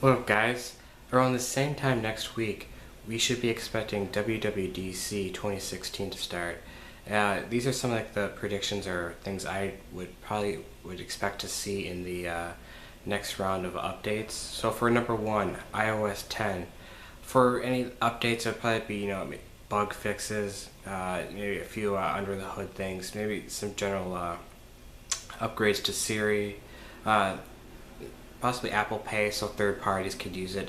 What up, guys? Around the same time next week, we should be expecting WWDC 2016 to start. These are some of the predictions or things I would expect to see in the next round of updates. So for number one, iOS 10. For any updates, it'll probably be bug fixes, maybe a few under the hood things, maybe some general upgrades to Siri. Possibly Apple Pay, so third parties could use it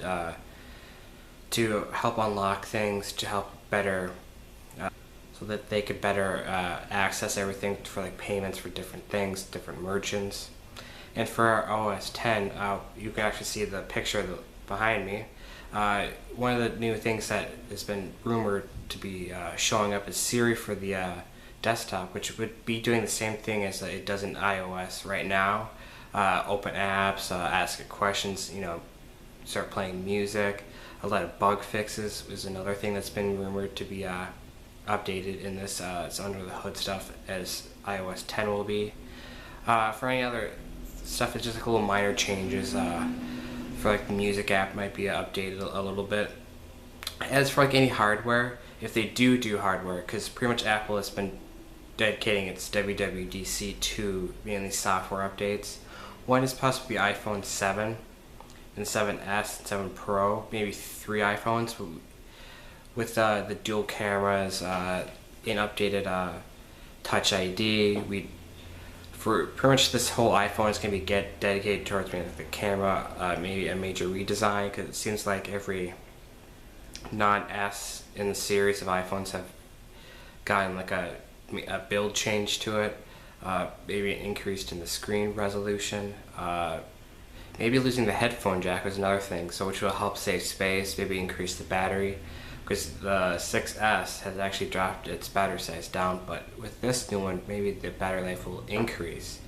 to help unlock things, to help better, so that they could better access everything for payments for different things, different merchants. And for our OS 10, you can actually see the picture behind me. One of the new things that has been rumored to be showing up is Siri for the desktop, which would be doing the same thing as it does in iOS right now. Open apps, ask questions, start playing music. A lot of bug fixes is another thing that's been rumored to be updated in this. It's under the hood stuff as iOS 10 will be. For any other stuff, it's just little minor changes. For the music app might be updated a little bit. As for any hardware, if they do hardware, because pretty much Apple has been dedicating its WWDC to mainly software updates. One is possibly iPhone 7 and 7S and 7 Pro, maybe 3 iPhones with the dual cameras, an updated Touch ID. For pretty much this whole iPhone is going to be dedicated towards the camera, maybe a major redesign, because it seems like every non-S in the series of iPhones have gotten a build change to it. Maybe an increase in the screen resolution. Maybe losing the headphone jack was another thing, so which will help save space, maybe increase the battery, because the 6S has actually dropped its battery size down, but with this new one, maybe the battery life will increase.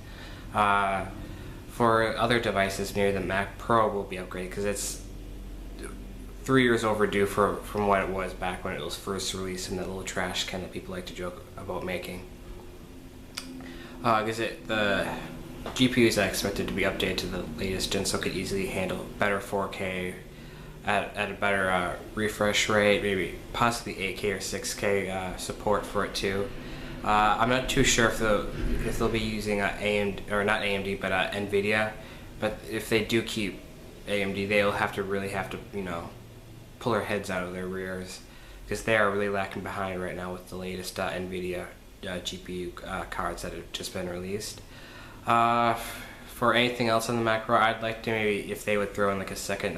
For other devices, maybe the Mac Pro will be upgraded, because it's 3 years overdue from what it was back when it was first released, and that little trash can that people like to joke about making. Because the GPUs are expected to be updated to the latest gen, so it could easily handle better 4K at a better refresh rate, maybe possibly 8K or 6K support for it too. I'm not too sure if they'll be using AMD, or not AMD, but NVIDIA. But if they do keep AMD, they'll have to pull their heads out of their rears, because they are really lacking behind right now with the latest NVIDIA GPU cards that have just been released. For anything else on the Mac Pro, I'd like to maybe if they would throw in a second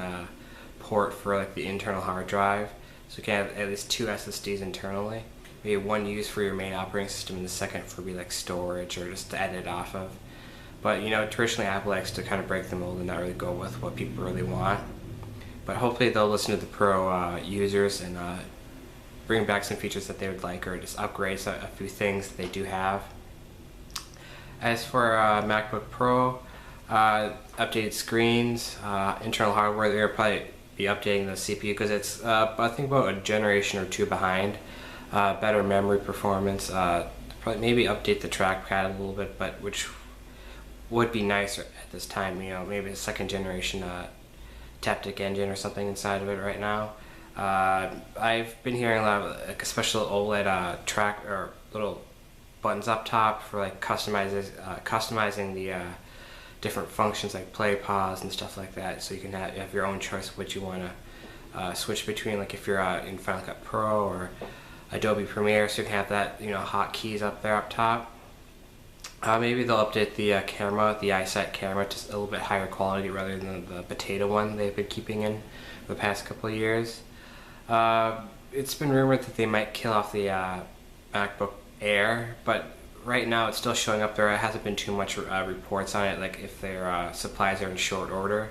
port for the internal hard drive, so you can have at least 2 SSDs internally. Maybe one used for your main operating system and the second for storage or just to edit off of. But traditionally Apple likes to kind of break the mold and not really go with what people really want. But hopefully they'll listen to the Pro users and bring back some features that they would like, or just upgrade a few things that they do have. As for MacBook Pro, updated screens, internal hardware, they'll probably be updating the CPU, because it's I think about a generation or two behind. Better memory performance, probably maybe update the trackpad a little bit, but which would be nicer at this time. Maybe a second generation Taptic engine or something inside of it right now. I've been hearing a lot of a special OLED track or little buttons up top for customizing the different functions like play, pause, and stuff like that. So you can have your own choice of what you want to switch between. If you're in Final Cut Pro or Adobe Premiere, so you can have that hotkeys up there up top. Maybe they'll update the camera, the iSight camera, to a little bit higher quality rather than the potato one they've been keeping in for the past couple of years. It's been rumored that they might kill off the MacBook Air, but right now it's still showing up there. It hasn't been too much reports on it, if their supplies are in short order.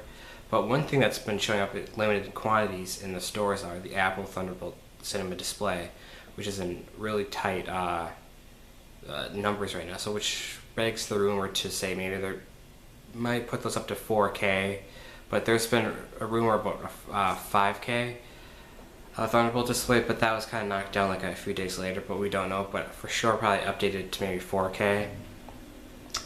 But one thing that's been showing up in limited quantities in the stores are the Apple Thunderbolt Cinema display, which is in really tight numbers right now, so which begs the rumor to say maybe they might put those up to 4K, but there's been a rumor about 5K Thunderbolt display, but that was kind of knocked down a few days later, but we don't know. But for sure probably updated to maybe 4K.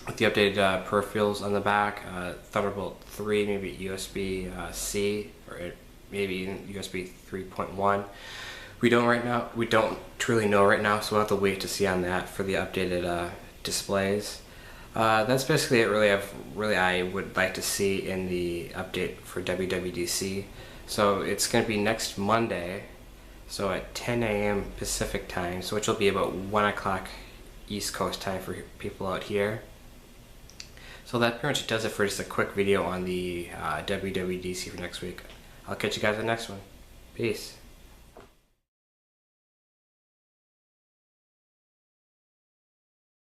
with the updated peripherals on the back, Thunderbolt 3, maybe USB-C, or maybe even USB 3.1. We don't truly know right now, so we'll have to wait to see on that for the updated displays. That's basically it. Really, I would like to see in the update for WWDC. So it's going to be next Monday, so at 10 a.m. Pacific time, so which will be about 1 o'clock East Coast time for people out here. So that pretty much does it for just a quick video on the WWDC for next week. I'll catch you guys in the next one. Peace.